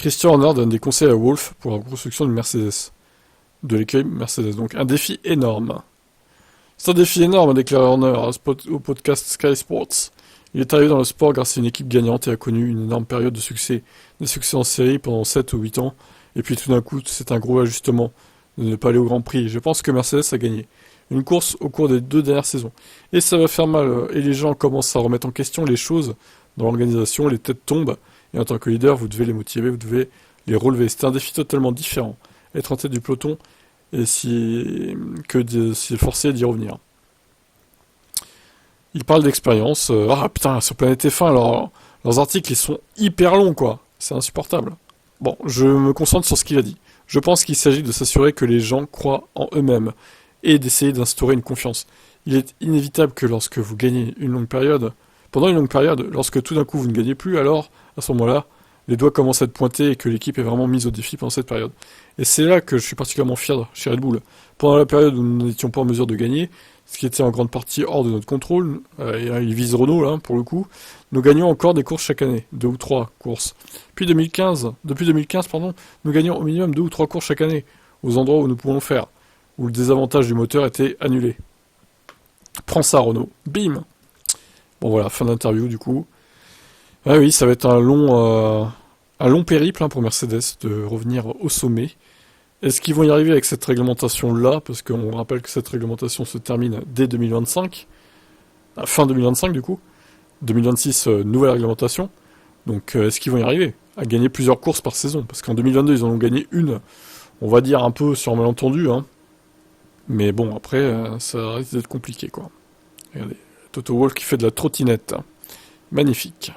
Christian Horner donne des conseils à Wolff pour la construction d'une Mercedes. De l'écurie Mercedes. Donc un défi énorme. C'est un défi énorme, a déclaré Horner au podcast Sky Sports. Il est arrivé dans le sport grâce à une équipe gagnante et a connu une énorme période de succès. Des succès en série pendant 7 ou 8 ans. Et puis tout d'un coup, c'est un gros ajustement de ne pas aller au Grand Prix. Je pense que Mercedes a gagné une course au cours des 2 dernières saisons. Et ça va faire mal. Et les gens commencent à remettre en question les choses dans l'organisation. Les têtes tombent. Et en tant que leader, vous devez les motiver, vous devez les relever. C'est un défi totalement différent. Être en tête du peloton et que de s'y forcer d'y revenir. Il parle d'expérience. Ah putain, sur Planète F1, leurs articles ils sont hyper longs quoi. C'est insupportable. Bon, je me concentre sur ce qu'il a dit. Je pense qu'il s'agit de s'assurer que les gens croient en eux-mêmes et d'essayer d'instaurer une confiance. Il est inévitable que lorsque vous gagnez pendant une longue période, lorsque tout d'un coup vous ne gagnez plus, alors à ce moment-là, les doigts commencent à être pointés et que l'équipe est vraiment mise au défi pendant cette période. Et c'est là que je suis particulièrement fier chez Red Bull. Pendant la période où nous n'étions pas en mesure de gagner, ce qui était en grande partie hors de notre contrôle, et là, il vise Renault là, pour le coup, nous gagnions encore des courses chaque année, 2 ou 3 courses. Depuis 2015, nous gagnons au minimum 2 ou 3 courses chaque année, aux endroits où nous pouvons le faire, où le désavantage du moteur était annulé. Prends ça Renault, bim. Bon voilà, fin d'interview du coup. Ah oui, ça va être un long périple pour Mercedes de revenir au sommet. Est-ce qu'ils vont y arriver avec cette réglementation-là? Parce qu'on rappelle que cette réglementation se termine dès 2025. Fin 2025 du coup. 2026, nouvelle réglementation. Donc est-ce qu'ils vont y arriver à gagner plusieurs courses par saison? Parce qu'en 2022, ils en ont gagné une. On va dire un peu sur malentendu. Hein. Mais bon, après, ça risque d'être compliqué quoi. Regardez, Toto Wolff qui fait de la trottinette. Magnifique.